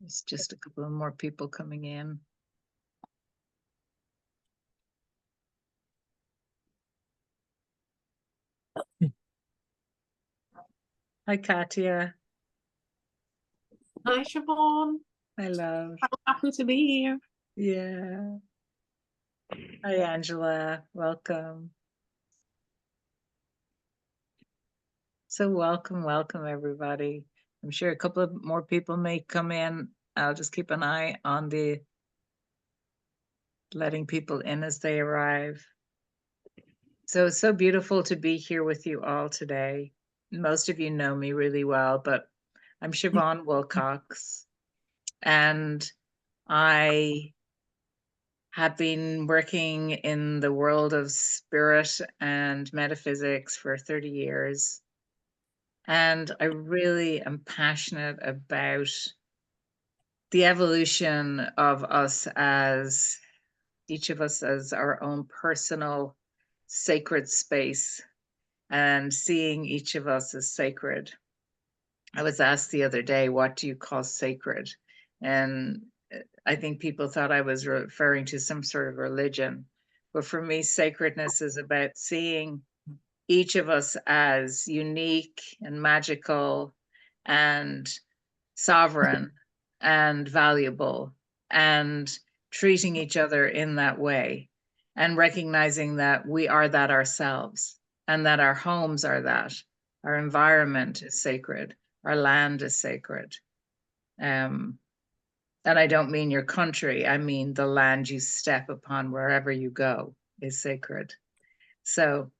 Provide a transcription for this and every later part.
There's just a couple of more people coming in. Hi, Katya. Hi, Siobhan. I love. I'm happy to be here. Yeah. Hi, Angela. Welcome. So welcome, everybody. I'm sure a couple of more people may come in. I'll just keep an eye on the letting people in as they arrive. So it's so beautiful to be here with you all today. Most of you know me really well, but I'm Siobhan Wilcox, and I have been working in the world of spirit and metaphysics for 30 years. And I really am passionate about the evolution of us as each of us as our own personal sacred space and seeing each of us as sacred. I was asked the other day, what do you call sacred? And I think people thought I was referring to some sort of religion. But for me, sacredness is about seeing each of us as unique and magical and sovereign and valuable, and treating each other in that way, and recognizing that we are that ourselves, and that our homes are that. Our environment is sacred. Our land is sacred. And I don't mean your country, I mean the land you step upon wherever you go is sacred. So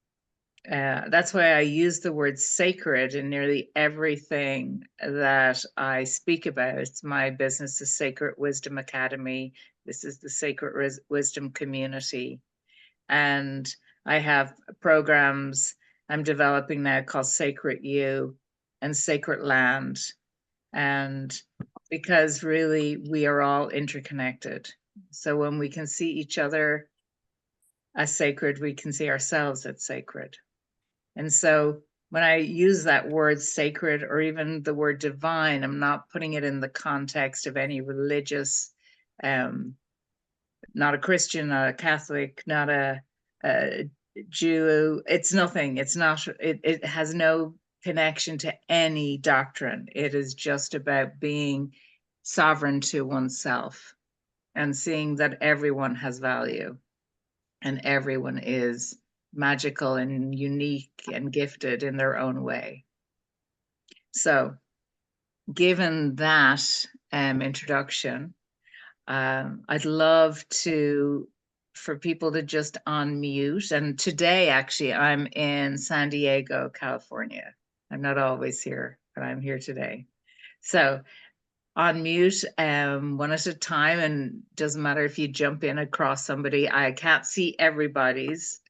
that's why I use the word sacred in nearly everything that I speak about. It's my business, the Sacred Wisdom Academy. This is the Sacred Wisdom Community. And I have programs I'm developing now called Sacred You and Sacred Land. And because really we are all interconnected. So when we can see each other as sacred, we can see ourselves as sacred. And so when I use that word sacred or even the word divine, I'm not putting it in the context of any religious, not a Christian, not a Catholic, not a Jew. It's nothing. It's not, it has no connection to any doctrine. It is just about being sovereign to oneself and seeing that everyone has value and everyone is magical and unique and gifted in their own way. So, given that introduction, I'd love for people to just unmute. And today, actually, I'm in San Diego, California. I'm not always here, but I'm here today. So, unmute one at a time, and doesn't matter if you jump in across somebody. I can't see everybody's,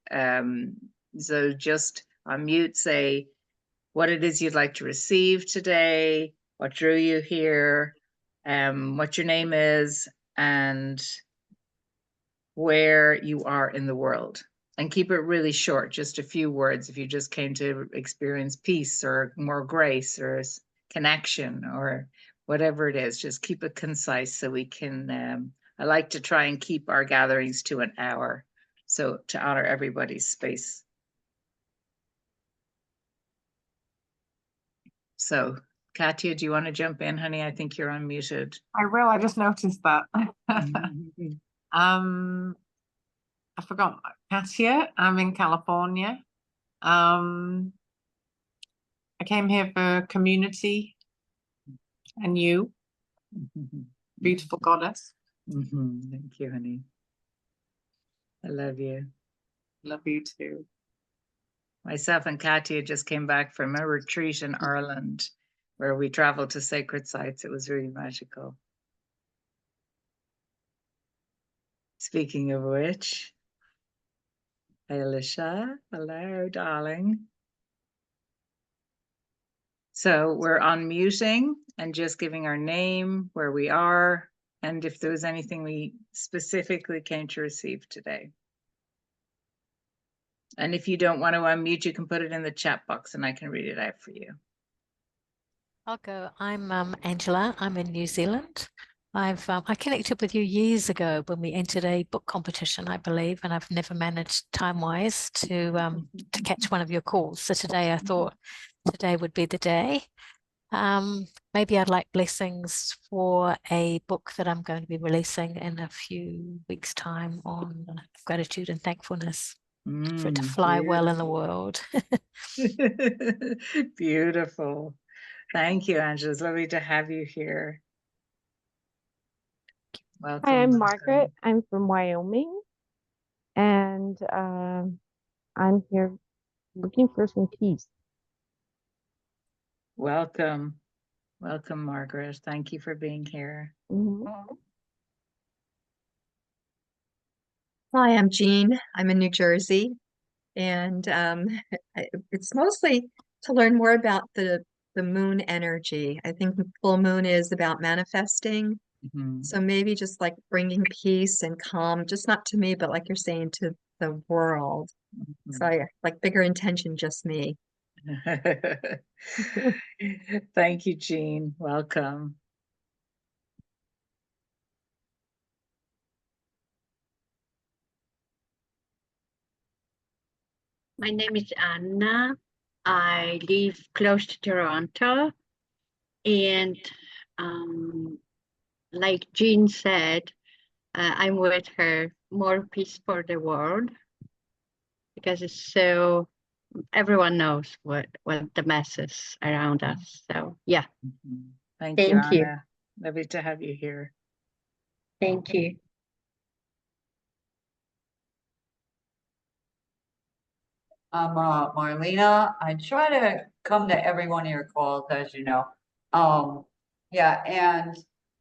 so just unmute, say what it is you'd like to receive today, what drew you here, what your name is, and where you are in the world. And keep it really short, just a few words. If you just came to experience peace or more grace or connection or whatever it is, just keep it concise so we can. I like to try and keep our gatherings to an hour, so to honor everybody's space. So, Katya, do you want to jump in, honey? I think you're unmuted. I will. I just noticed that. Mhm. I forgot. Katya. I'm in California. I came here for community and you, beautiful goddess. Thank you, honey. I love you. Love you too. Myself and Katya just came back from a retreat in Ireland where we traveled to sacred sites. It was really magical. Speaking of which, hey, Alicia, hello, darling. So we're unmuting and just giving our name, where we are, and if there was anything we specifically came to receive today. And if you don't want to unmute, you can put it in the chat box and I can read it out for you. I'll go. I'm Angela. I'm in New Zealand. I connected with you years ago when we entered a book competition, I believe, and I've never managed time-wise to catch one of your calls. So today I thought today would be the day. Maybe I'd like blessings for a book that I'm going to be releasing in a few weeks' time on gratitude and thankfulness for it to fly well in the world. Beautiful. Thank you, Angela. It's lovely to have you here. Welcome. Hi, I'm Margaret. I'm from Wyoming, and I'm here looking for some peace. Welcome. Welcome, Margaret. Thank you for being here. Hi, I'm Jean. I'm in New Jersey, and it's mostly to learn more about the moon energy. I think the full moon is about manifesting. So maybe just like bringing peace and calm, just not to me, but like you're saying, to the world. So I like bigger intention, just me. Thank you, Jean. Welcome. My name is Anna. I live close to Toronto, and like Jean said, I'm with her. More peace for the world, because it's so everyone knows what the mess is around us. So yeah. Thank you, Anna. Lovely to have you here. Thank you. I'm Marlena. I try to come to every one of your calls, as you know. Yeah, and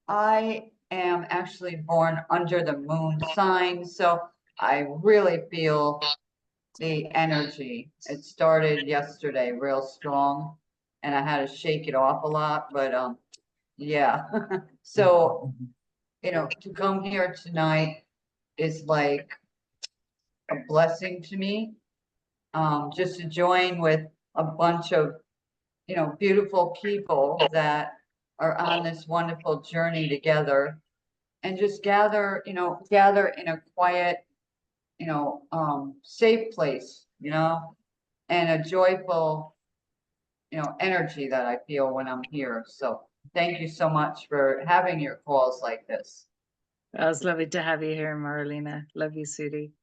I am actually born under the moon sign, so I really feel the energy. It started yesterday real strong, and I had to shake it off a lot, but yeah. So, you know, to come here tonight is like a blessing to me. Just to join with a bunch of, you know, beautiful people that are on this wonderful journey together, and just gather in a quiet, you know, safe place, you know, and a joyful, you know, energy that I feel when I'm here. So thank you so much for having your calls like this. Well, it's lovely to have you here, Marlena. Love you, sweetie.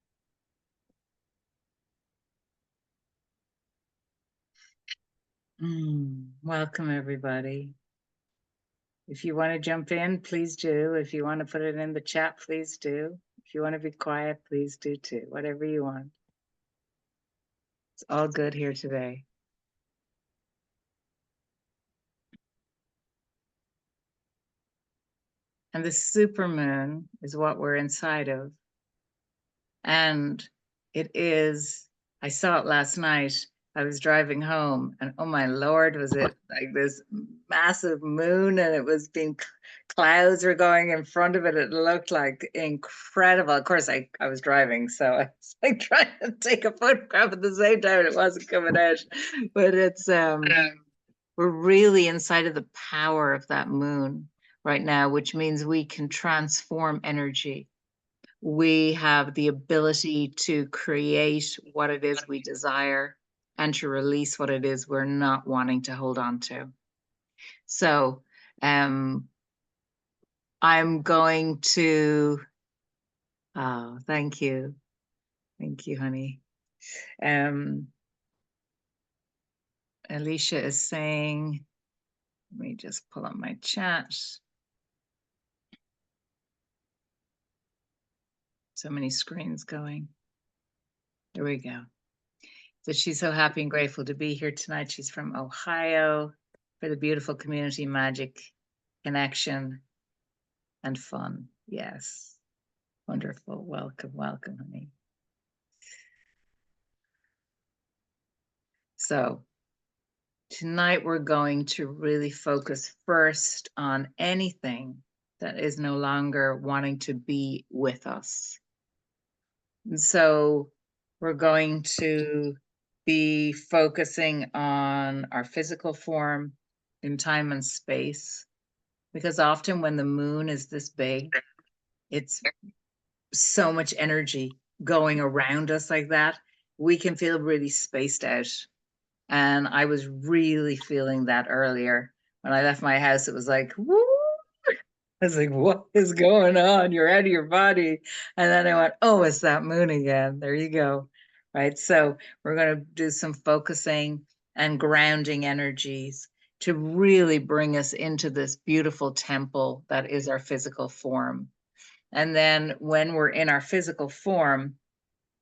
Welcome, everybody. If you want to jump in, please do. If you want to put it in the chat, please do. If you want to be quiet, please do too. Whatever you want. It's all good here today. And the supermoon is what we're inside of. And it is, I saw it last night. I was driving home, and oh my Lord, was it like this massive moon, and it was being, clouds were going in front of it. It looked like incredible. Of course, I was driving, so I was like trying to take a photograph at the same time. It wasn't coming out, but it's, we're really inside of the power of that moon right now, which means we can transform energy. We have the ability to create what it is we desire and to release what it is we're not wanting to hold on to. So I'm going to, oh, thank you. Thank you, honey. Alicia is saying, let me just pull up my chat. So many screens going. There we go. So she's so happy and grateful to be here tonight. She's from Ohio for the beautiful community magic, connection, and fun. Yes. Wonderful. Welcome, welcome, honey. So tonight we're going to really focus first on anything that is no longer wanting to be with us. And so we're going to be focusing on our physical form, in time and space, because often when the moon is this big, it's so much energy going around us like that, we can feel really spaced out. And I was really feeling that earlier. When I left my house, it was like, woo! I was like, what is going on? You're out of your body. And then I went, oh, it's that moon again. There you go. Right. So we're going to do some focusing and grounding energies to really bring us into this beautiful temple that is our physical form. And then when we're in our physical form,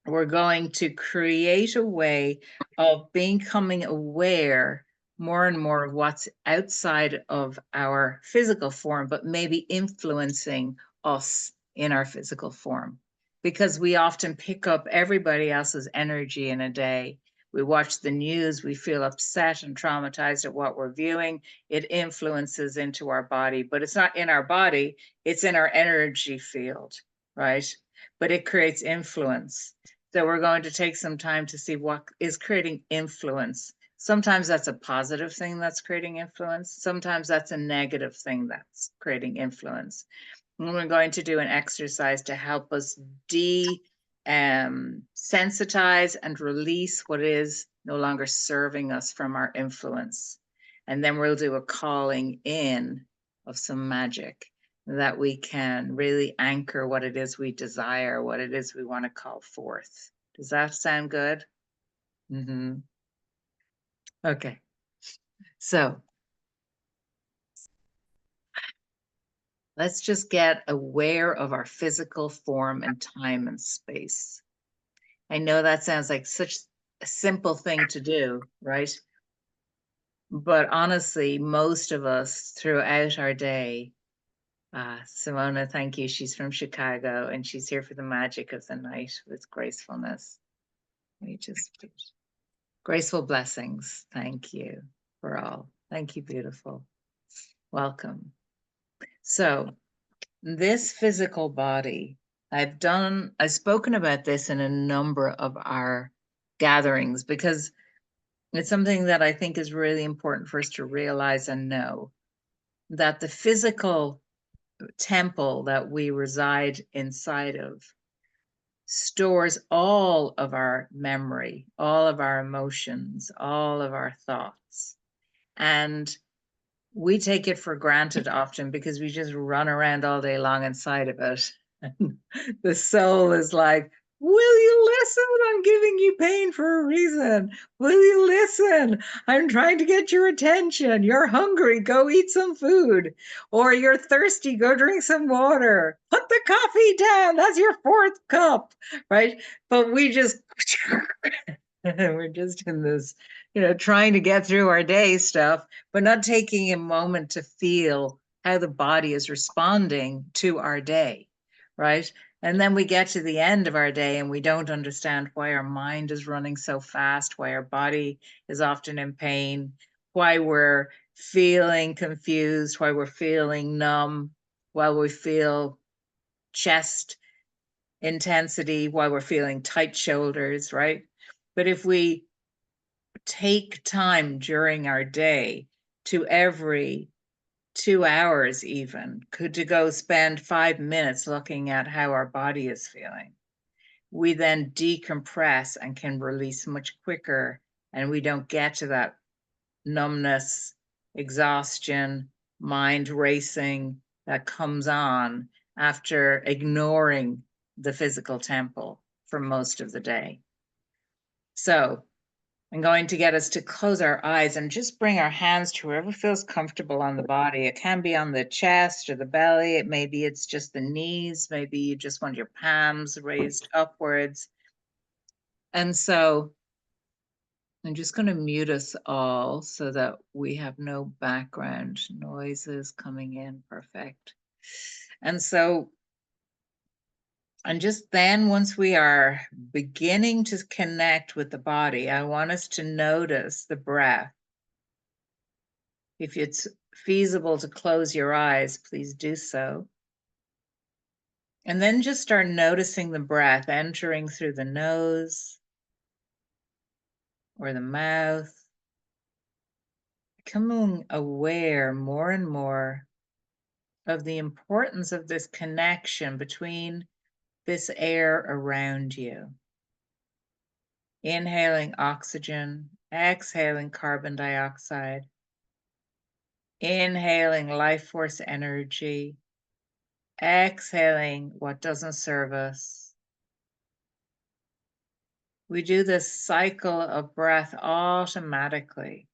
we're going to create a way of becoming aware more and more of what's outside of our physical form, but maybe influencing us in our physical form. Because we often pick up everybody else's energy in a day. We watch the news, we feel upset and traumatized at what we're viewing. It influences into our body, but it's not in our body, it's in our energy field, right? But it creates influence. So we're going to take some time to see what is creating influence. Sometimes that's a positive thing that's creating influence. Sometimes that's a negative thing that's creating influence. And we're going to do an exercise to help us sensitize and release what is no longer serving us from our influence. And then we'll do a calling in of some magic that we can really anchor what it is we desire, what it is we want to call forth. Does that sound good? Mm-hmm. Okay. So let's just get aware of our physical form and time and space. I know that sounds like such a simple thing to do, right? But honestly, most of us throughout our day, Simona, thank you. She's from Chicago and she's here for the magic of the night with gracefulness. We just graceful blessings. Thank you for all. Thank you, beautiful. Welcome. So this physical body, I've spoken about this in a number of our gatherings because it's something that I think is really important for us to realize and know, that the physical temple that we reside inside of stores all of our memory, all of our emotions, all of our thoughts. And we take it for granted often because we just run around all day long inside of it. And the soul is like, will you listen? I'm giving you pain for a reason. Will you listen? I'm trying to get your attention. You're hungry, go eat some food. Or you're thirsty, go drink some water. Put the coffee down. That's your 4th cup, right? But we just, we're just in this, trying to get through our day stuff, but not taking a moment to feel how the body is responding to our day, right? And then we get to the end of our day and we don't understand why our mind is running so fast, why our body is often in pain, why we're feeling confused, why we're feeling numb, why we feel chest intensity, why we're feeling tight shoulders, right? But if we take time during our day to every 2 hours even, to go spend 5 minutes looking at how our body is feeling, we then decompress and can release much quicker, and we don't get to that numbness, exhaustion, mind racing that comes on after ignoring the physical temple for most of the day. So I'm going to get us to close our eyes and just bring our hands to wherever feels comfortable on the body. It can be on the chest or the belly. Maybe it's just the knees. Maybe you just want your palms raised upwards. And so I'm just going to mute us all so that we have no background noises coming in. Perfect. And so, and just then, once we are beginning to connect with the body, I want us to notice the breath. If it's feasible to close your eyes, please do so. And then just start noticing the breath entering through the nose or the mouth, becoming aware more and more of the importance of this connection between this air around you. Inhaling oxygen, exhaling carbon dioxide, inhaling life force energy, exhaling what doesn't serve us. We do this cycle of breath automatically.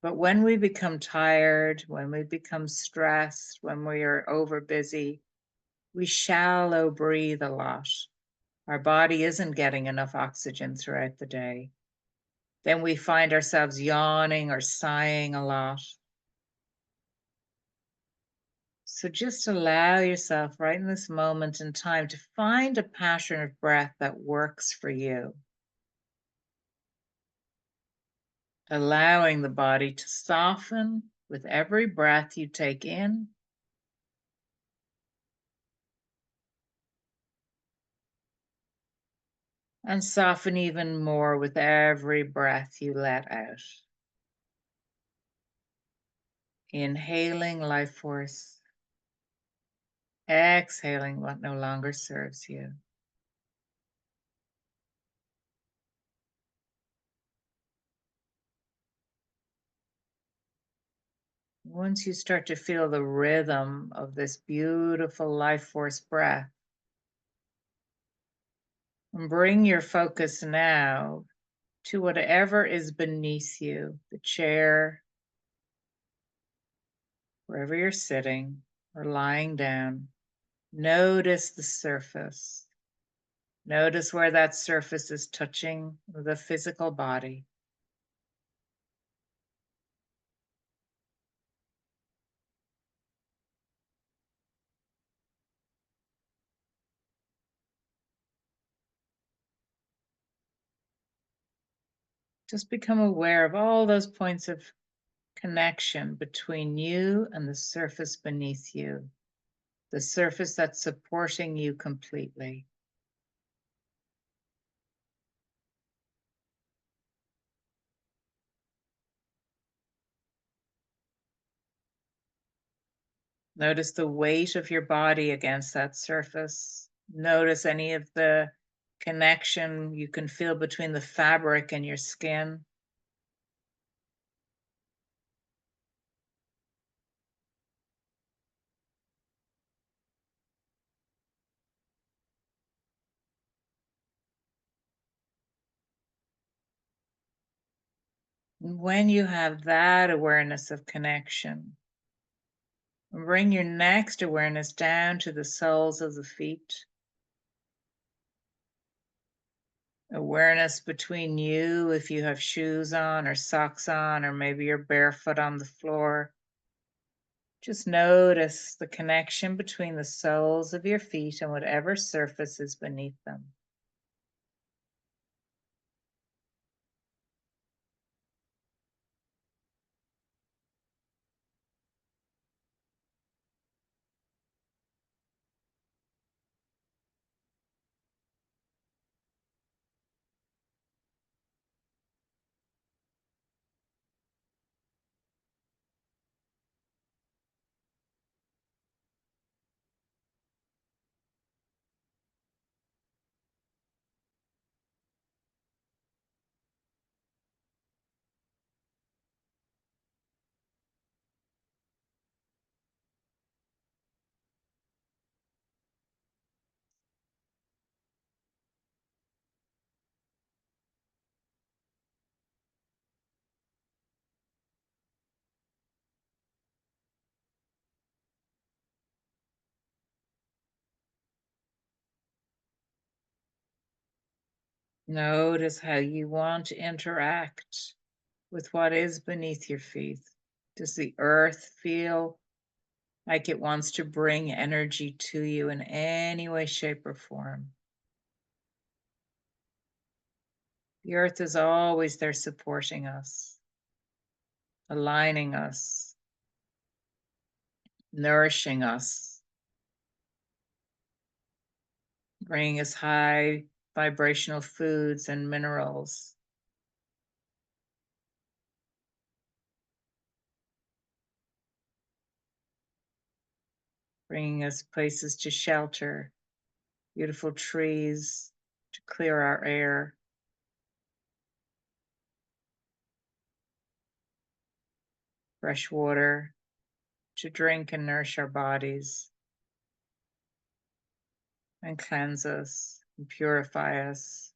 But when we become tired, when we become stressed, when we are over busy, we shallow breathe a lot. Our body isn't getting enough oxygen throughout the day. Then we find ourselves yawning or sighing a lot. So just allow yourself right in this moment in time to find a pattern of breath that works for you. Allowing the body to soften with every breath you take in and soften even more with every breath you let out. Inhaling life force, exhaling what no longer serves you. Once you start to feel the rhythm of this beautiful life force breath, and bring your focus now to whatever is beneath you, the chair, wherever you're sitting or lying down. Notice the surface. Notice where that surface is touching the physical body. Just become aware of all those points of connection between you and the surface beneath you, the surface that's supporting you completely. Notice the weight of your body against that surface. Notice any of the connection you can feel between the fabric and your skin. When you have that awareness of connection, bring your next awareness down to the soles of the feet. Awareness between you if you have shoes on or socks on, or maybe you're barefoot on the floor. Just notice the connection between the soles of your feet and whatever surface is beneath them. Notice how you want to interact with what is beneath your feet. Does the earth feel like it wants to bring energy to you in any way, shape, or form? The earth is always there supporting us, aligning us, nourishing us, bringing us high vibrational foods and minerals. bringing us places to shelter, beautiful trees to clear our air. Fresh water to drink and nourish our bodies and cleanse us and purify us.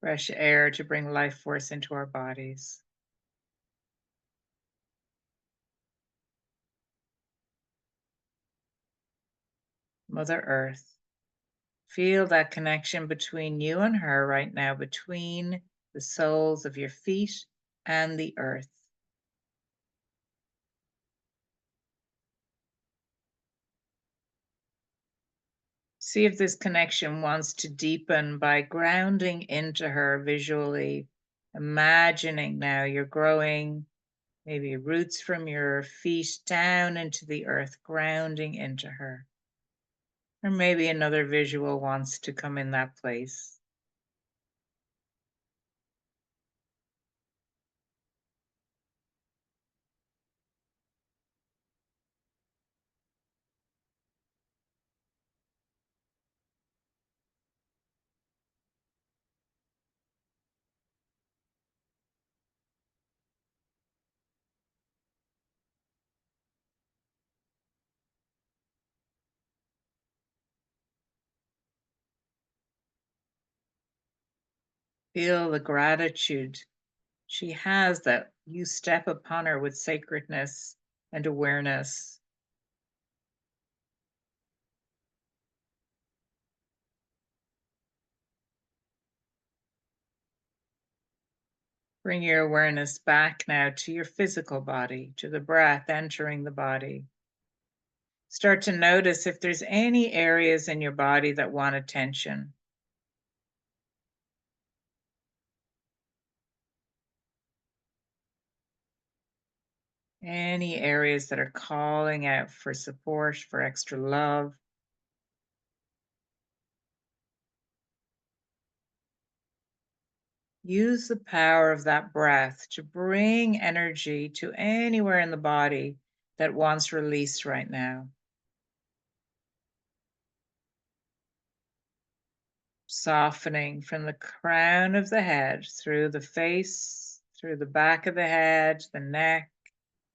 Fresh air to bring life force into our bodies. Mother Earth, feel that connection between you and her right now, between the soles of your feet and the earth. See if this connection wants to deepen by grounding into her visually, imagining now you're growing maybe roots from your feet down into the earth, grounding into her. Or maybe another visual wants to come in that place. Feel the gratitude she has that you step upon her with sacredness and awareness. Bring your awareness back now to your physical body, to the breath entering the body. Start to notice if there's any areas in your body that want attention. Any areas that are calling out for support, for extra love. Use the power of that breath to bring energy to anywhere in the body that wants release right now. Softening from the crown of the head, through the face, through the back of the head, the neck,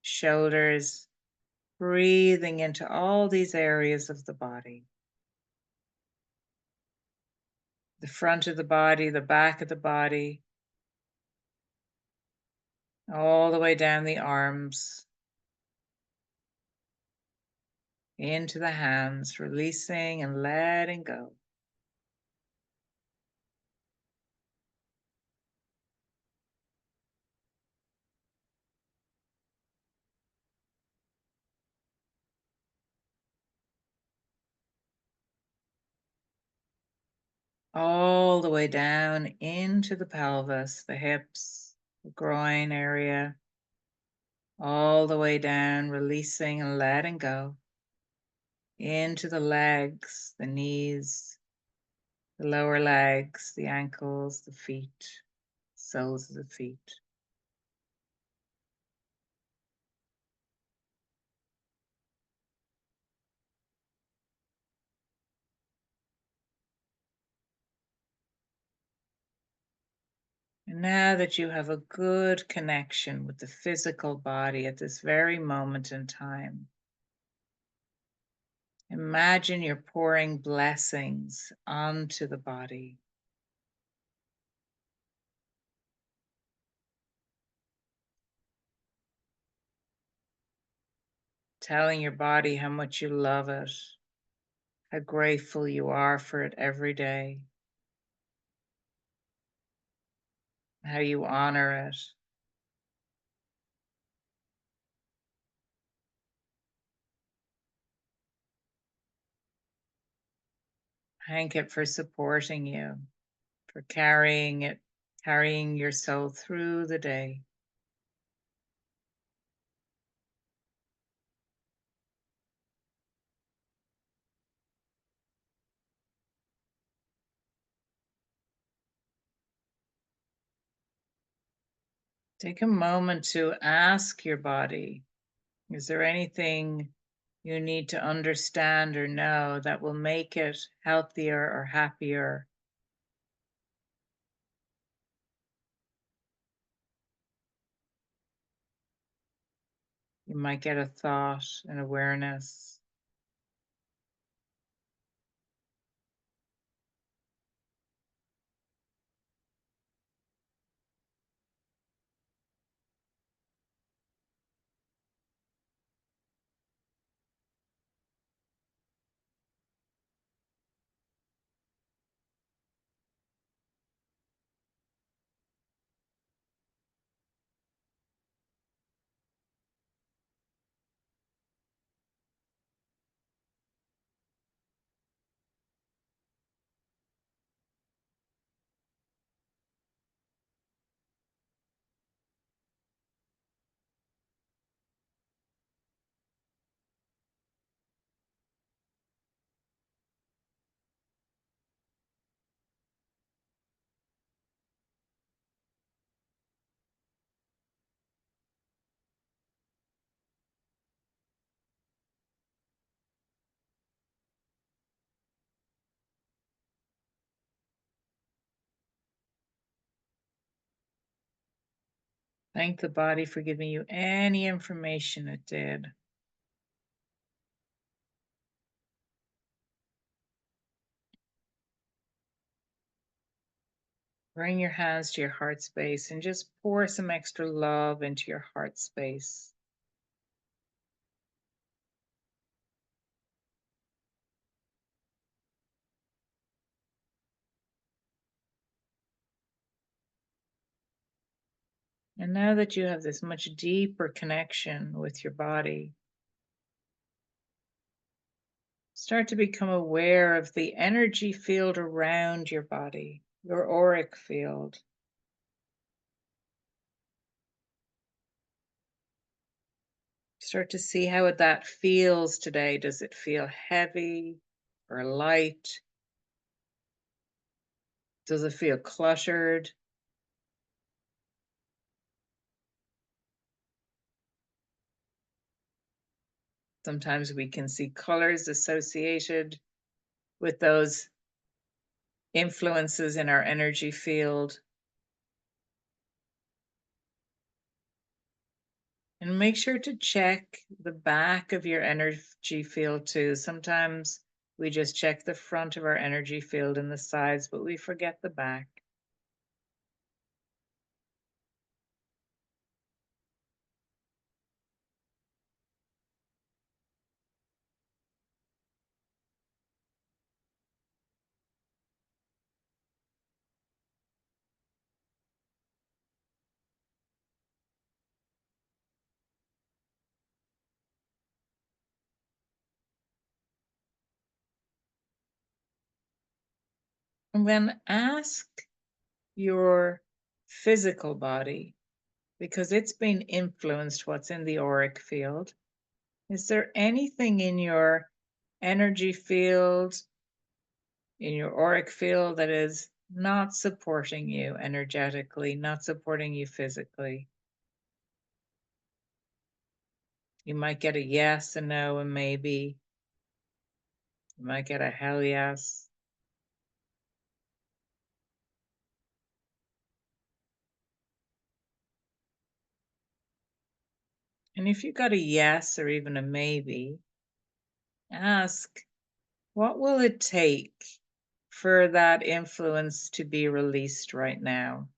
shoulders, breathing into all these areas of the body. The front of the body, the back of the body, all the way down the arms, into the hands, releasing and letting go. All the way down into the pelvis, the hips, the groin area, all the way down, releasing and letting go. Into the legs, the knees, the lower legs, the ankles, the feet, soles of the feet. And now that you have a good connection with the physical body at this very moment in time, imagine you're pouring blessings onto the body. Telling your body how much you love it, how grateful you are for it every day, how you honor it. Thank it for supporting you, for carrying it, carrying your soul through the day. Take a moment to ask your body, is there anything you need to understand or know that will make it healthier or happier? You might get a thought, an awareness. Thank the body for giving you any information it did. Bring your hands to your heart space and just pour some extra love into your heart space. And now that you have this much deeper connection with your body, start to become aware of the energy field around your body, your auric field. Start to see how that feels today. Does it feel heavy or light? Does it feel cluttered? Sometimes we can see colors associated with those influences in our energy field. And make sure to check the back of your energy field too. Sometimes we just check the front of our energy field and the sides, but we forget the back. And then ask your physical body, because it's been influenced what's in the auric field. Is there anything in your energy field, in your auric field, that is not supporting you energetically, not supporting you physically? You might get a yes, a no, a maybe. You might get a hell yes. And if you got a yes or even a maybe, ask, what will it take for that influence to be released right now?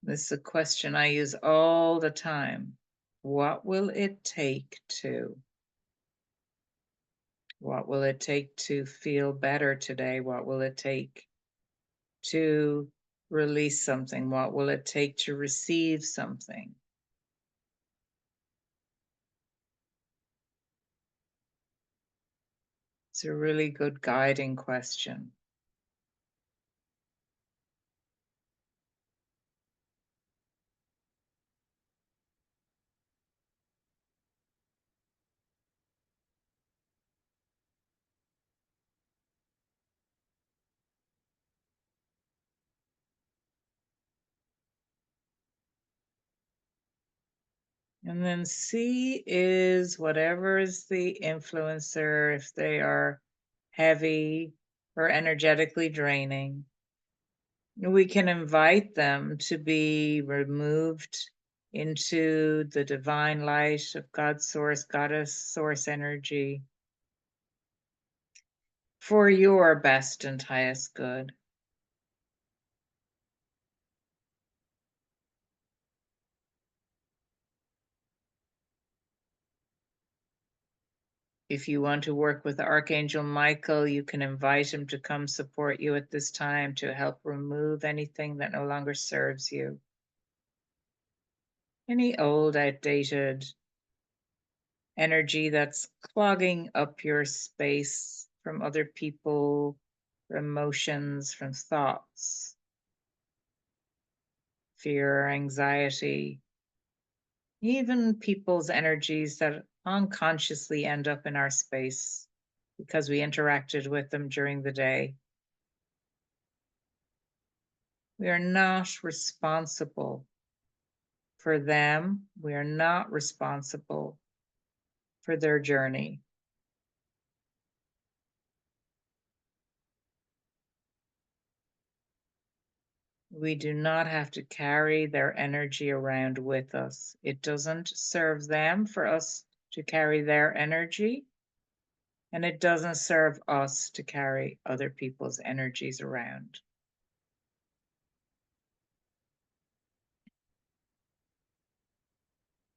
This is a question I use all the time. What will it take to? What will it take to feel better today? What will it take to release something? What will it take to receive something? It's a really good guiding question. And then C is whatever is the influencer, if they are heavy or energetically draining. We can invite them to be removed into the divine light of God's source, goddess source energy for your best and highest good. If you want to work with Archangel Michael, you can invite him to come support you at this time to help remove anything that no longer serves you. Any old, outdated energy that's clogging up your space from other people, from emotions, from thoughts, fear, anxiety, even people's energies that unconsciously end up in our space because we interacted with them during the day. We are not responsible for them. We are not responsible for their journey. We do not have to carry their energy around with us. It doesn't serve them for us to carry their energy, and it doesn't serve us to carry other people's energies around.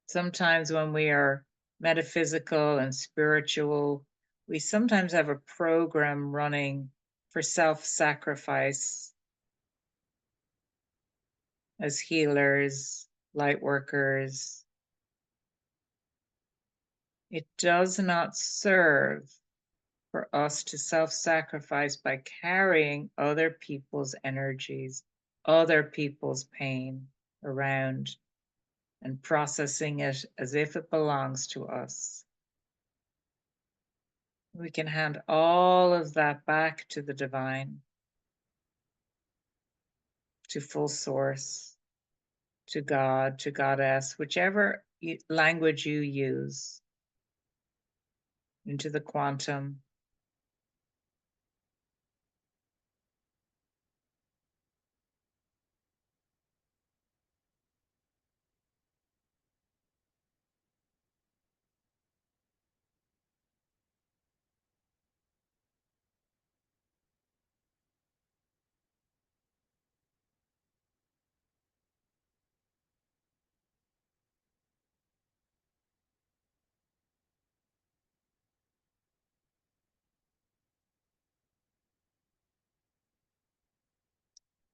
Sometimes when we are metaphysical and spiritual, we sometimes have a program running for self-sacrifice as healers, light workers. It does not serve for us to self-sacrifice by carrying other people's energies, other people's pain around and processing it as if it belongs to us. We can hand all of that back to the divine, to full source, to God, to goddess, whichever language you use, into the quantum.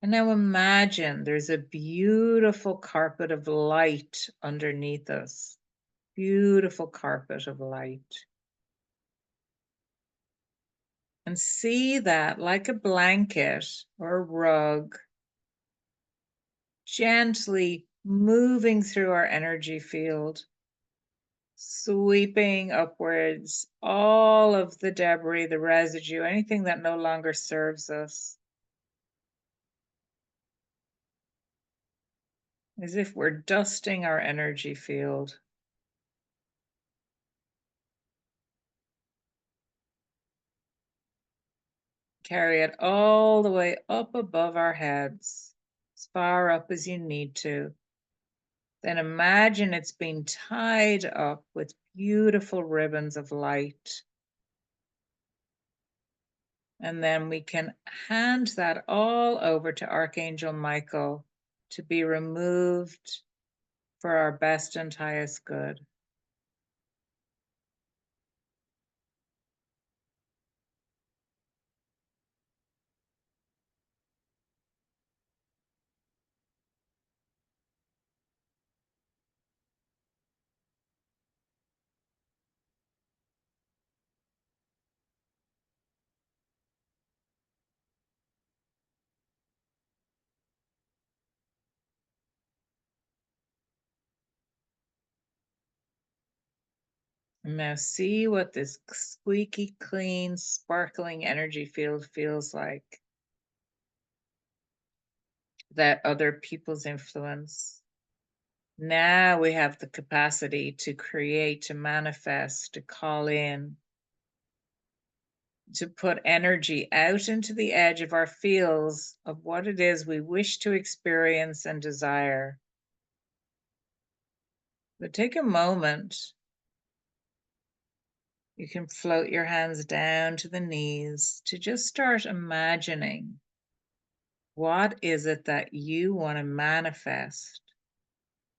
And now imagine there's a beautiful carpet of light underneath us. Beautiful carpet of light. And see that like a blanket or a rug, gently moving through our energy field, sweeping upwards all of the debris, the residue, anything that no longer serves us. As if we're dusting our energy field. Carry it all the way up above our heads, as far up as you need to. Then imagine it's being tied up with beautiful ribbons of light. And then we can hand that all over to Archangel Michael to be removed for our best and highest good. Now see what this squeaky clean, sparkling energy field feels like. That other people's influence, Now we have the capacity to create, to manifest, to call in, to put energy out into the edge of our fields of what it is we wish to experience and desire. But take a moment. You can float your hands down to the knees to just start imagining what is it that you want to manifest,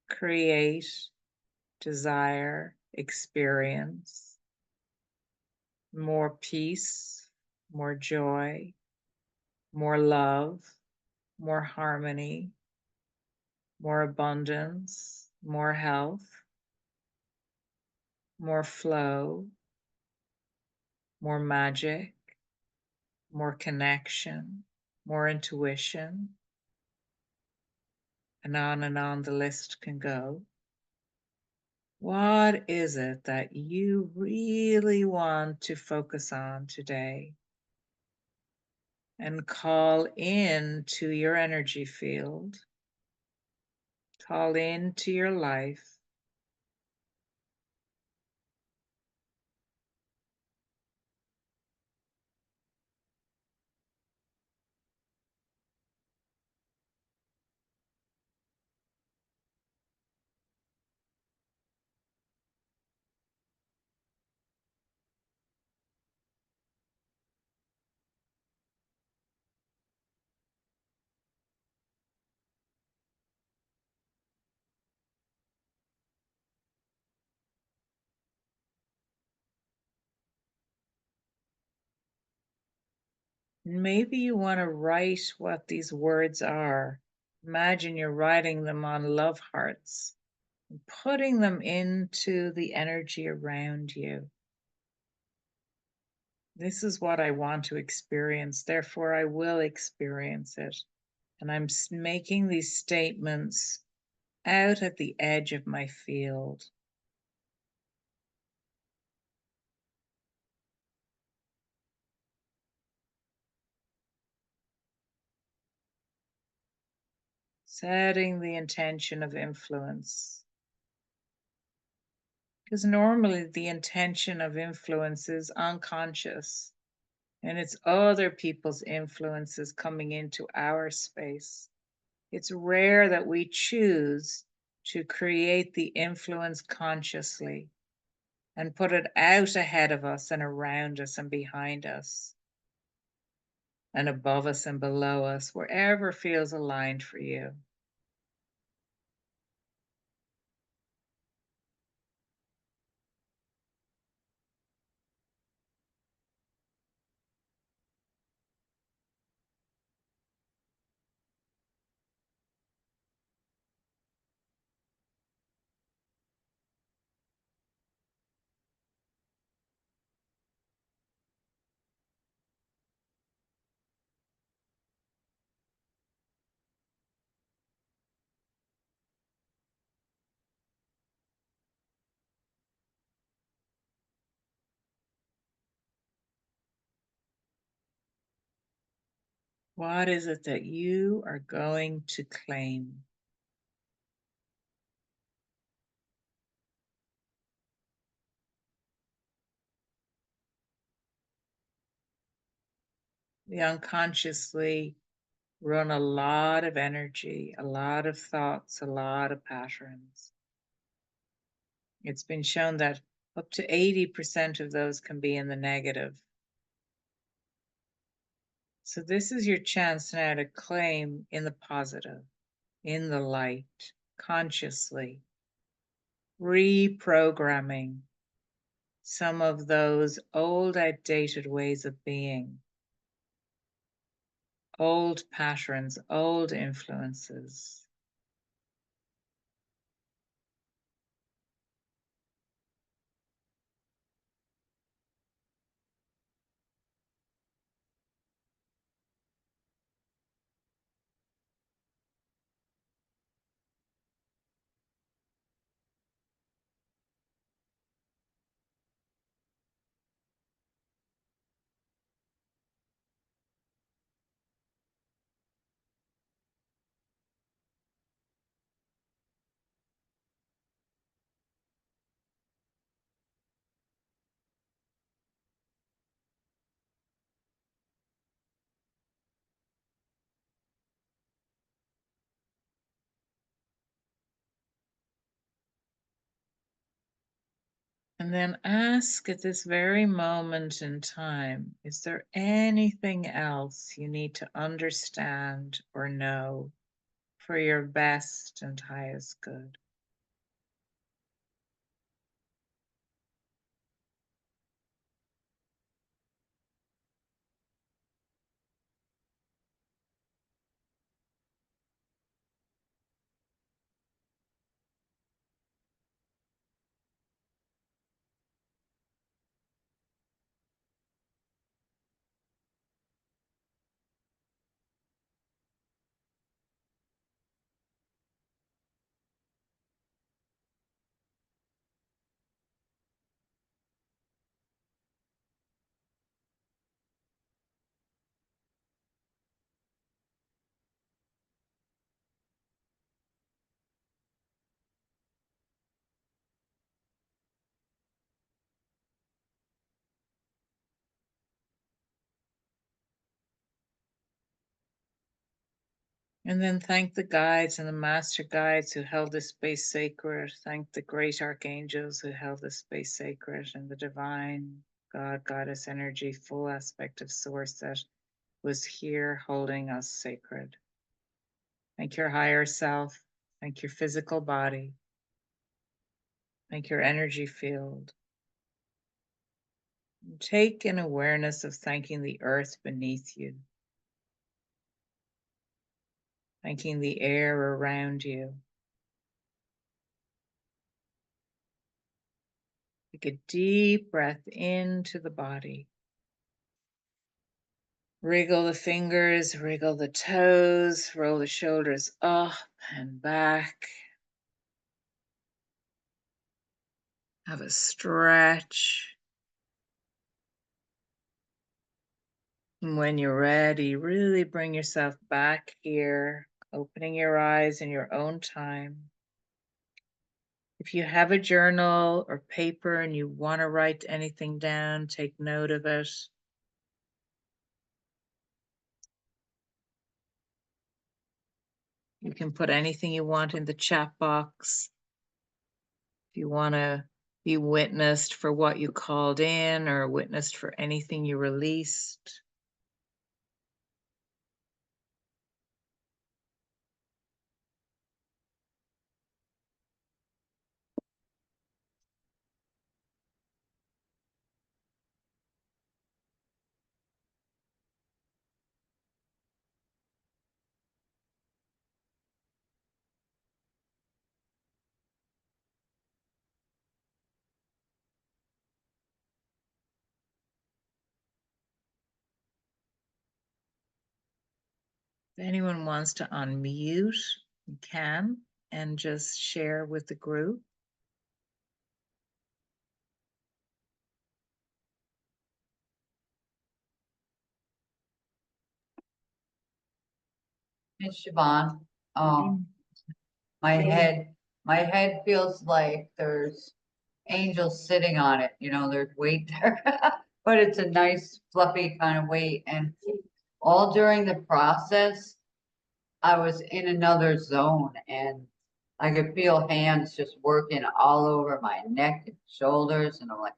create, desire, experience. More peace, more joy, more love, more harmony, more abundance, more health, more flow, more magic, more connection, more intuition, and on the list can go. What is it that you really want to focus on today? And call in to your energy field, call into your life. Maybe you want to write what these words are. Imagine you're writing them on love hearts and putting them into the energy around you. This is what I want to experience, therefore I will experience it. And I'm making these statements out at the edge of my field. Setting the intention of influence. Because normally the intention of influence is unconscious, and it's other people's influences coming into our space. It's rare that we choose to create the influence consciously and put it out ahead of us and around us and behind us and above us and below us, wherever feels aligned for you. What is it that you are going to claim? We unconsciously run a lot of energy, a lot of thoughts, a lot of patterns. It's been shown that up to 80% of those can be in the negative. So this is your chance now to claim in the positive, in the light, consciously, reprogramming some of those old, outdated ways of being, old patterns, old influences. And then ask at this very moment in time, is there anything else you need to understand or know for your best and highest good? And then thank the guides and the master guides who held this space sacred. Thank the great archangels who held this space sacred, and the divine God, goddess energy, full aspect of source that was here holding us sacred. Thank your higher self. Thank your physical body. Thank your energy field. Take an awareness of thanking the earth beneath you. Thanking the air around you. Take a deep breath into the body. Wriggle the fingers, wriggle the toes, roll the shoulders up and back. Have a stretch. And when you're ready, really bring yourself back here, opening your eyes in your own time. If you have a journal or paper and you want to write anything down, take note of it. You can put anything you want in the chat box. If you want to be witnessed for what you called in or witnessed for anything you released. If anyone wants to unmute, you can, and just share with the group. It's Siobhan. My head feels like there's angels sitting on it, you know, there's weight there. But it's a nice fluffy kind of weight, and all during the process, I was in another zone, and I could feel hands just working all over my neck and shoulders, and I'm like,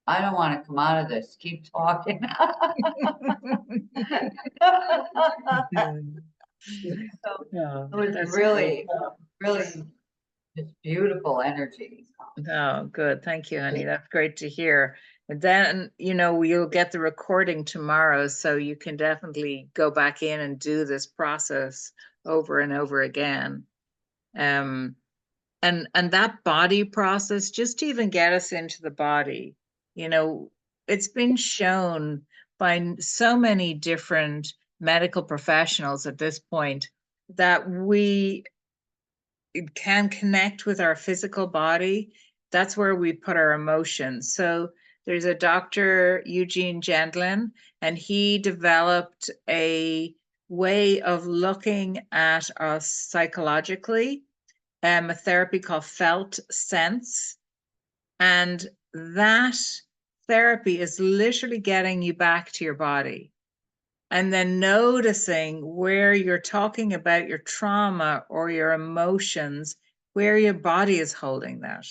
I don't want to come out of this. Keep talking. So Oh, it was that's really, really just beautiful energy. Oh, good. Thank you, honey. That's great to hear. And then, you'll get the recording tomorrow, so you can definitely go back in and do this process over and over again. And that body process, just to even get us into the body, it's been shown by so many different medical professionals at this point that we can connect with our physical body. That's where we put our emotions. So there's a Dr. Eugene Gendlin, and he developed a way of looking at us psychologically, a therapy called felt sense. And that therapy is literally getting you back to your body. And then noticing where you're talking about your trauma or your emotions, where your body is holding that.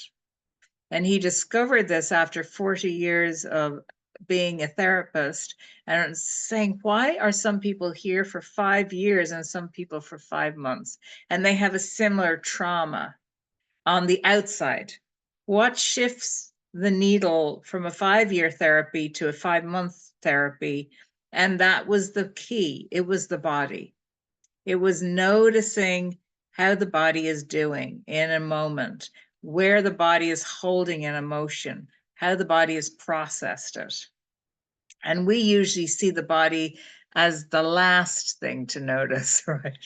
And he discovered this after 40 years of being a therapist and saying, why are some people here for 5 years and some people for 5 months? And they have a similar trauma on the outside. What shifts the needle from a 5-year therapy to a 5-month therapy? And that was the key. It was the body. It was noticing how the body is doing in a moment, where the body is holding an emotion, how the body has processed it. And we usually see the body as the last thing to notice, right?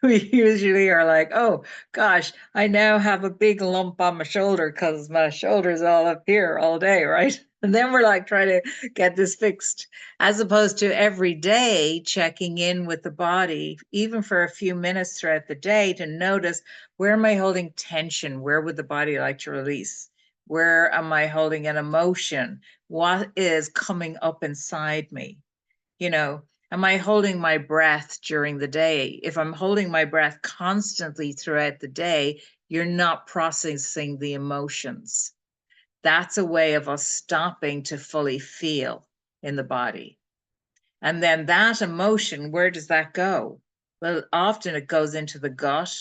We usually are like, oh gosh, I now have a big lump on my shoulder because my shoulder's all up here all day, right? And then we're like trying to get this fixed, as opposed to every day checking in with the body, even for a few minutes throughout the day, to notice, where am I holding tension? Where would the body like to release? Where am I holding an emotion? What is coming up inside me? You know, am I holding my breath during the day? If I'm holding my breath constantly throughout the day, you're not processing the emotions. That's a way of us stopping to fully feel in the body. And then that emotion, where does that go? Well, often it goes into the gut,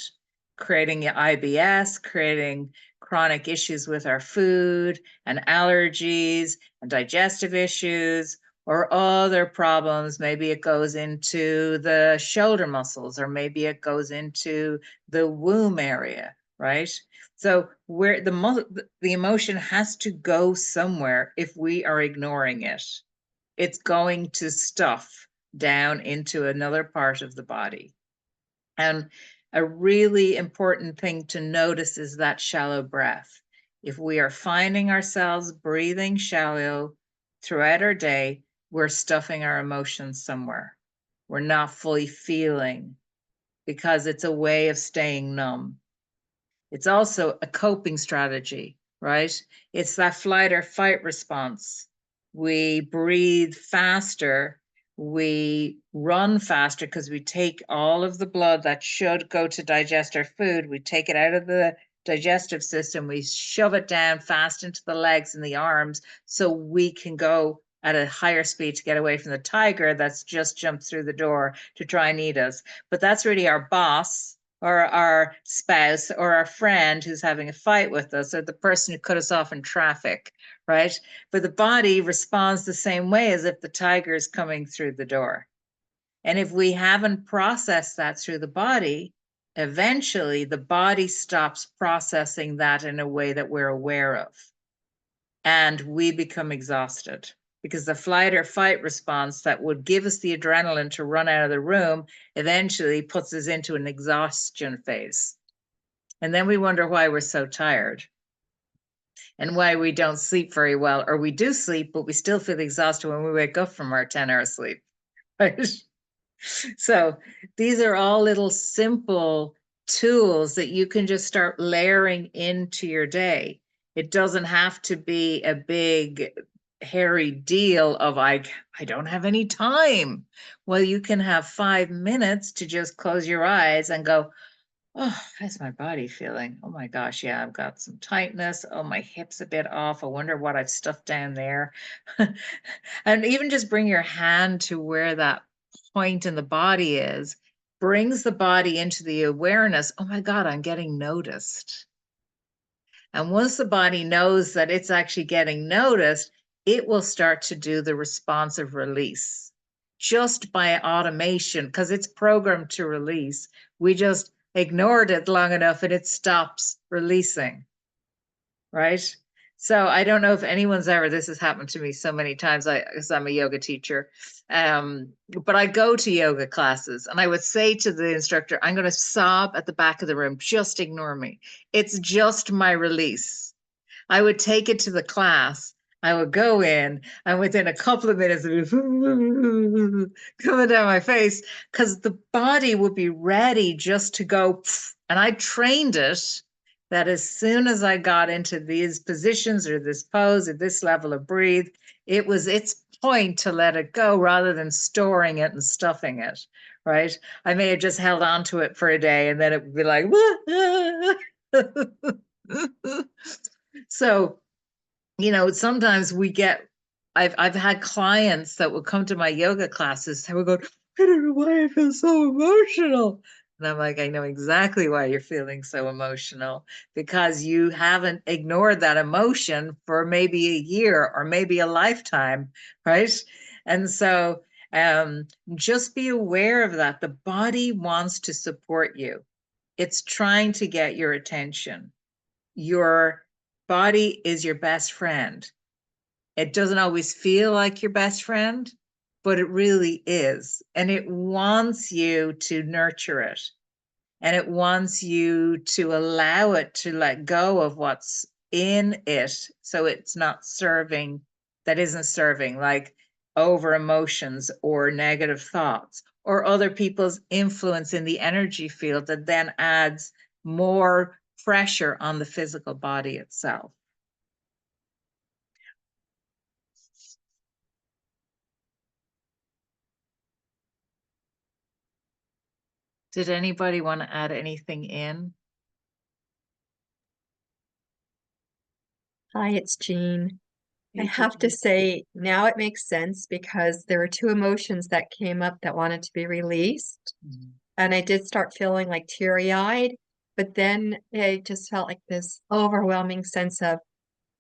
creating IBS, creating chronic issues with our food and allergies and digestive issues, or other problems. Maybe it goes into the shoulder muscles, or maybe it goes into the womb area, right? So where the emotion has to go somewhere if we are ignoring it. It's going to stuff down into another part of the body. And a really important thing to notice is that shallow breath. If we are finding ourselves breathing shallow throughout our day, we're stuffing our emotions somewhere. We're not fully feeling, because it's a way of staying numb. It's also a coping strategy, right? It's that flight or fight response. We breathe faster, we run faster because we take all of the blood that should go to digest our food, we take it out of the digestive system, we shove it down fast into the legs and the arms so we can go at a higher speed to get away from the tiger that's just jumped through the door to try and eat us. But that's really our boss, or our spouse, or our friend who's having a fight with us, or the person who cut us off in traffic, right? But the body responds the same way as if the tiger is coming through the door. And if we haven't processed that through the body, eventually the body stops processing that in a way that we're aware of. And we become exhausted, because the flight or fight response that would give us the adrenaline to run out of the room eventually puts us into an exhaustion phase. And then we wonder why we're so tired and why we don't sleep very well, or we do sleep, but we still feel exhausted when we wake up from our 10-hour sleep, right? So these are all little simple tools that you can just start layering into your day. It doesn't have to be a big, hairy deal of I don't have any time. Well, you can have 5 minutes to just close your eyes and go, oh, how's my body feeling? Oh my gosh, yeah, I've got some tightness. Oh, my hip's a bit off. I wonder what I've stuffed down there. And even just bring your hand to where that point in the body is, brings the body into the awareness. Oh my God, I'm getting noticed. And once the body knows that it's actually getting noticed, it will start to do the responsive release just by automation, because it's programmed to release. We just ignored it long enough and it stops releasing, right? So I don't know if anyone's ever, this has happened to me so many times, because I'm a yoga teacher, but I go to yoga classes and I would say to the instructor, I'm going to sob at the back of the room, just ignore me. It's just my release. I would take it to the class. I would go in, and within a couple of minutes, it would be coming down my face, because the body would be ready just to go. And I trained it that as soon as I got into these positions or this pose or this level of breathe, it was its point to let it go rather than storing it and stuffing it, right? I may have just held on to it for a day and then it would be like, So, you know, sometimes we get, I've had clients that would come to my yoga classes and would go, I don't know why I feel so emotional. And I'm like, I know exactly why you're feeling so emotional, because you haven't ignored that emotion for maybe a year or maybe a lifetime, right? And so just be aware of that. The body wants to support you. It's trying to get your attention. Your body is your best friend. It doesn't always feel like your best friend, but it really is. And it wants you to nurture it. And it wants you to allow it to let go of what's in it. So it's not serving, that isn't serving, like over emotions or negative thoughts or other people's influence in the energy field that then adds more pressure on the physical body itself. Did anybody want to add anything in? Hi, it's Jean. I Hey, have to Jean. say, now it makes sense because there were two emotions that came up that wanted to be released. And I did start feeling like teary-eyed, but then it just felt like this overwhelming sense of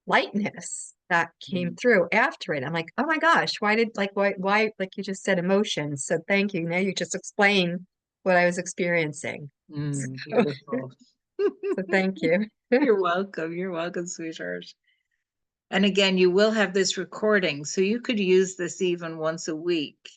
lightness that came through after it. I'm like, oh my gosh, why, like you just said, emotions. So thank you. Now you just explained what I was experiencing. Beautiful. So thank you. You're welcome. You're welcome, sweetheart. And again, you will have this recording, so you could use this even once a week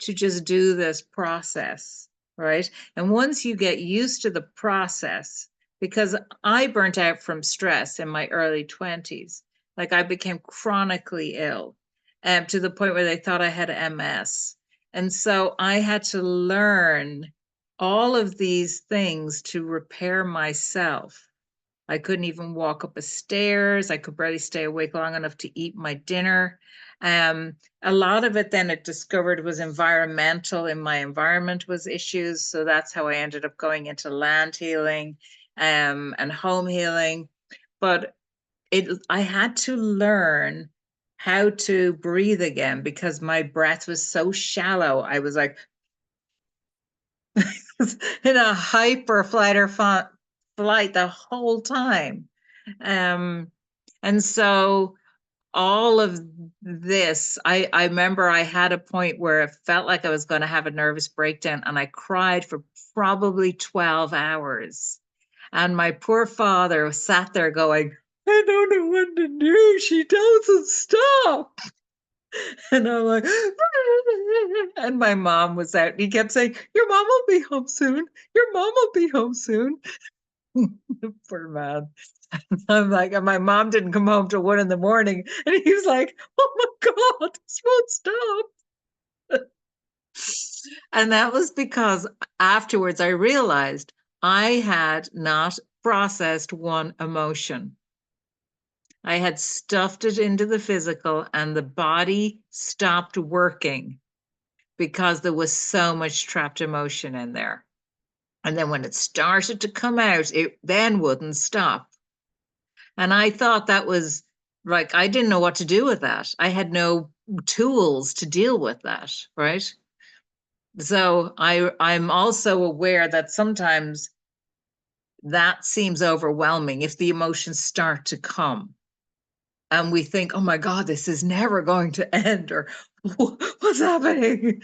to just do this process, right? And once you get used to the process, because I burnt out from stress in my early 20s, like I became chronically ill, to the point where they thought I had MS. And so I had to learn all of these things to repair myself. I couldn't even walk up the stairs. I could barely stay awake long enough to eat my dinner. A lot of it then it discovered was environmental, and my environment was issues. So that's how I ended up going into land healing and home healing. But I had to learn how to breathe again because my breath was so shallow. I was like in a hyper flight or flight the whole time. And so all of this, I remember I had a point where it felt like I was going to have a nervous breakdown, and I cried for probably 12 hours. And my poor father sat there going, I don't know what to do. She doesn't stop. And I'm like, and my mom was out. And he kept saying, your mom will be home soon. Your mom will be home soon. Poor man. I'm like, and my mom didn't come home till 1 a.m. And he was like, oh my God, this won't stop. And that was because afterwards I realized I had not processed one emotion. I had stuffed it into the physical, and the body stopped working because there was so much trapped emotion in there. And then when it started to come out, it then wouldn't stop. And I thought that was like, I didn't know what to do with that. I had no tools to deal with that, right? So I'm also aware that sometimes that seems overwhelming if the emotions start to come and we think, oh my God, this is never going to end, or what's happening?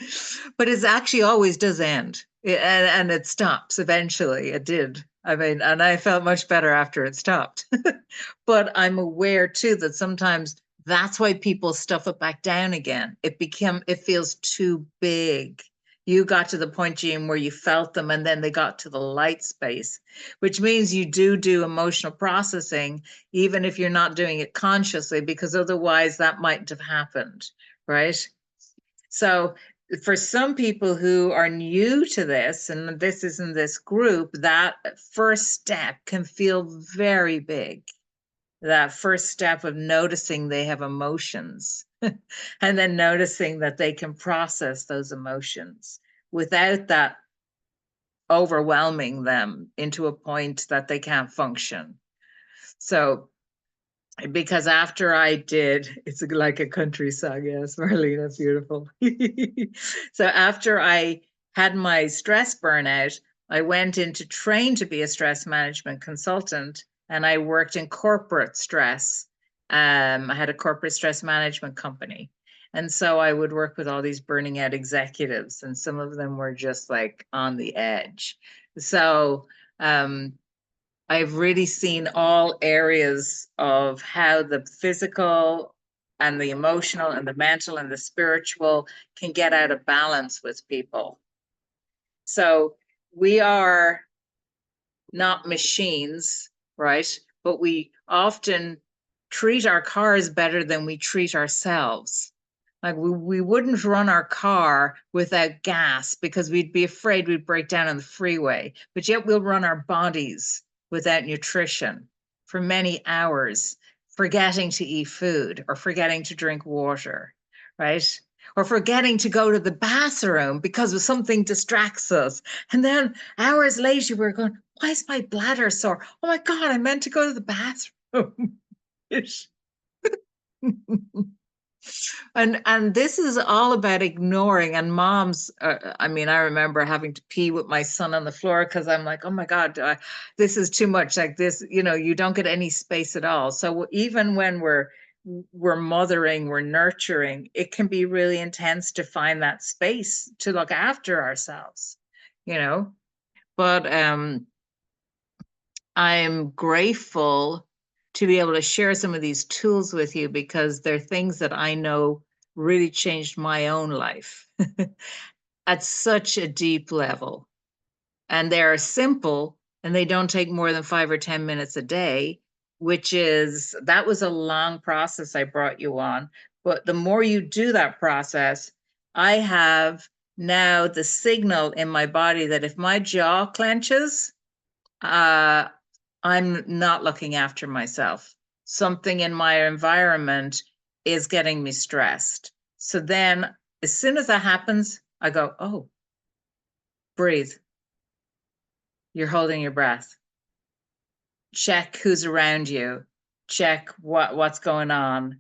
But it actually always does end. And it stops eventually. It did. I mean, and I felt much better after it stopped. But I'm aware too that sometimes that's why people stuff it back down again. It feels too big. You got to the point, Jean, where you felt them and then they got to the light space, which means you do emotional processing, even if you're not doing it consciously, because otherwise that mightn't have happened, right? So for some people who are new to this, and this is in this group, that first step can feel very big. That first step of noticing they have emotions and then noticing that they can process those emotions without that overwhelming them into a point that they can't function. So because after I did, it's like a country song, yes, Marlene, beautiful. So after I had my stress burnout, I went in to train to be a stress management consultant, and I worked in corporate stress. I had a corporate stress management company. And so I would work with all these burning out executives, and some of them were just like on the edge. So I've really seen all areas of how the physical and the emotional and the mental and the spiritual can get out of balance with people. So we are not machines, right? But we often treat our cars better than we treat ourselves. Like we wouldn't run our car without gas because we'd be afraid we'd break down on the freeway, but yet we'll run our bodies without nutrition for many hours, forgetting to eat food or forgetting to drink water, right? Or forgetting to go to the bathroom because something distracts us. And then hours later, we're going, why is my bladder sore? Oh my God, I meant to go to the bathroom. And this is all about ignoring. And moms, I mean, I remember having to pee with my son on the floor because I'm like, oh my God, this is too much. Like this, you know, you don't get any space at all. So even when we're mothering, we're nurturing, it can be really intense to find that space to look after ourselves, you know. But I'm grateful to be able to share some of these tools with you because they're things that I know really changed my own life at such a deep level. And they're simple and they don't take more than 5 or 10 minutes a day, that was a long process I brought you on. But the more you do that process, I have now the signal in my body that if my jaw clenches, I'm not looking after myself. Something in my environment is getting me stressed. So then as soon as that happens, I go, oh, breathe. You're holding your breath. Check who's around you. Check what's going on.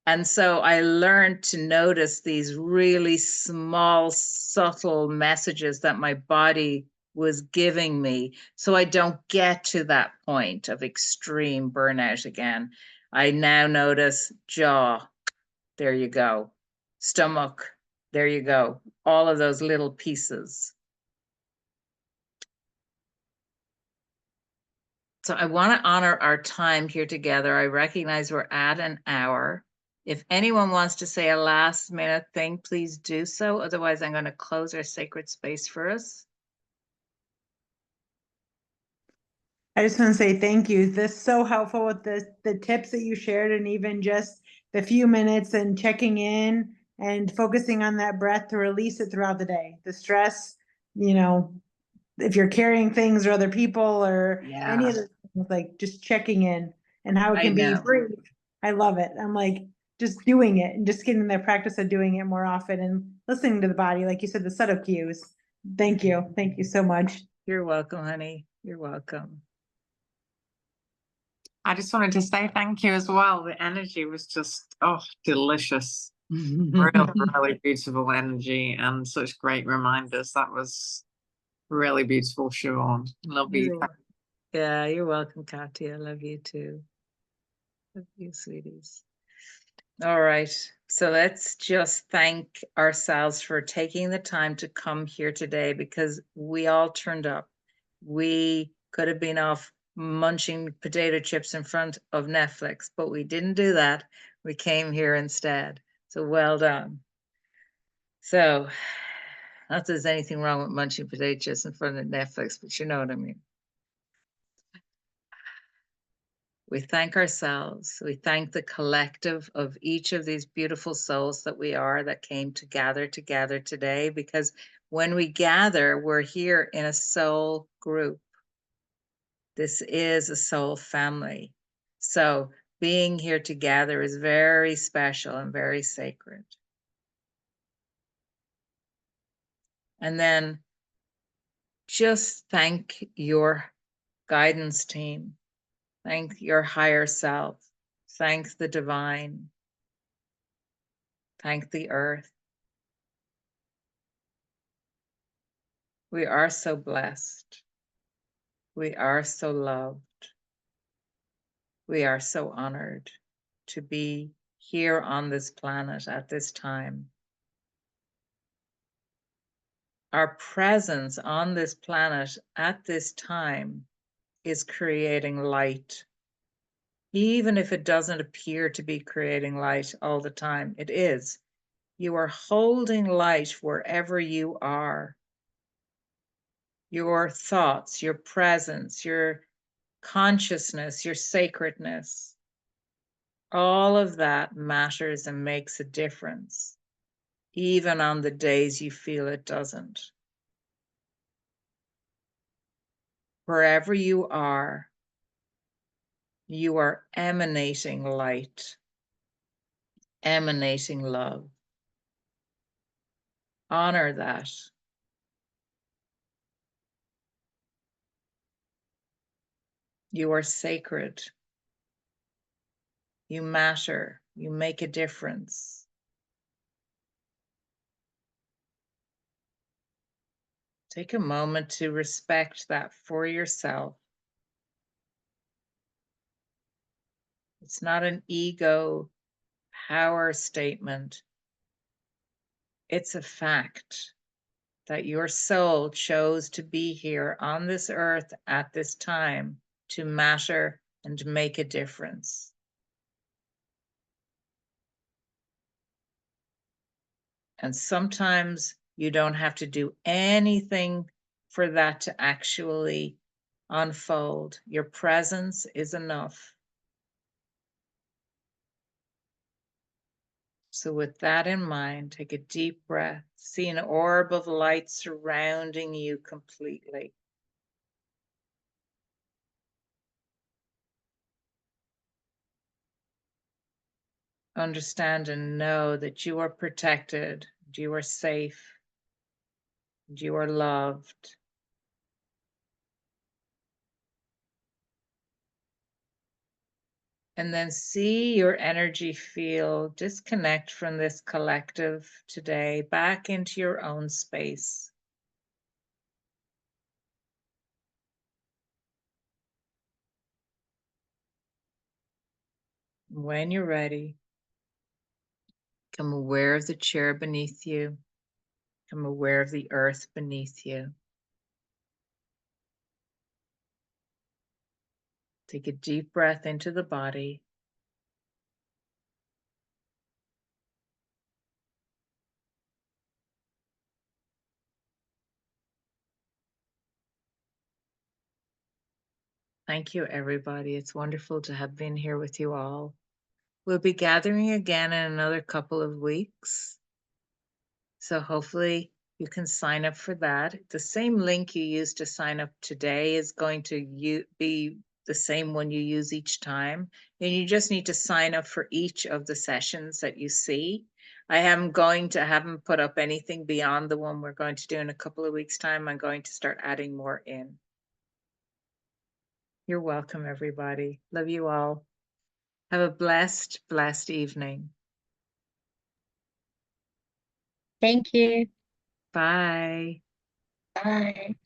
And so I learned to notice these really small, subtle messages that my body was giving me so I don't get to that point of extreme burnout again. I now notice jaw, there you go. Stomach, there you go. All of those little pieces. So I want to honor our time here together. I recognize we're at an hour. If anyone wants to say a last minute thing, please do so. Otherwise, I'm going to close our sacred space for us. I just want to say thank you. This is so helpful with the tips that you shared, and even just the few minutes and checking in and focusing on that breath to release it throughout the day. The stress, you know, if you're carrying things or other people or any of the things, like just checking in and how it can be brief. I love it. I'm like just doing it and just getting the practice of doing it more often and listening to the body, like you said, the subtle cues. Thank you. Thank you so much. You're welcome, honey. You're welcome. I just wanted to say thank you as well. The energy was just, oh, delicious. Really beautiful energy and such great reminders. That was really beautiful, Siobhan. Love you. Yeah, you're welcome, Katya. I love you too. Love you, sweeties. All right. So let's just thank ourselves for taking the time to come here today because we all turned up. We could have been off munching potato chips in front of Netflix, but we didn't do that. We came here instead. So well done. So not that there's anything wrong with munching potato chips in front of Netflix, but you know what I mean. We thank ourselves. We thank the collective of each of these beautiful souls that we are that came to gather together today, because when we gather, we're here in a soul group. This is a soul family. So being here together is very special and very sacred. And then just thank your guidance team. Thank your higher self Thank the divine. Thank the earth. We are so blessed. We are so loved. We are so honored to be here on this planet at this time. Our presence on this planet at this time is creating light. Even if it doesn't appear to be creating light all the time, it is. You are holding light wherever you are. Your thoughts, your presence, your consciousness, your sacredness, all of that matters and makes a difference, even on the days you feel it doesn't. Wherever you are emanating light, emanating love. Honor that. You are sacred. You matter. You make a difference. Take a moment to respect that for yourself. It's not an ego power statement. It's a fact that your soul chose to be here on this earth at this time to matter and make a difference. And sometimes you don't have to do anything for that to actually unfold. Your presence is enough. So with that in mind, take a deep breath. See an orb of light surrounding you completely. Understand and know that you are protected, you are safe, you are loved. And then see your energy field disconnect from this collective today back into your own space. When you're ready, become aware of the chair beneath you. Become aware of the earth beneath you. Take a deep breath into the body. Thank you, everybody. It's wonderful to have been here with you all. We'll be gathering again in another couple of weeks. So hopefully you can sign up for that. The same link you used to sign up today is going to be the same one you use each time. And you just need to sign up for each of the sessions that you see. I am going to haven't put up anything beyond the one we're going to do in a couple of weeks' time. I'm going to start adding more in. You're welcome, everybody. Love you all. Have a blessed, blessed evening. Thank you. Bye. Bye.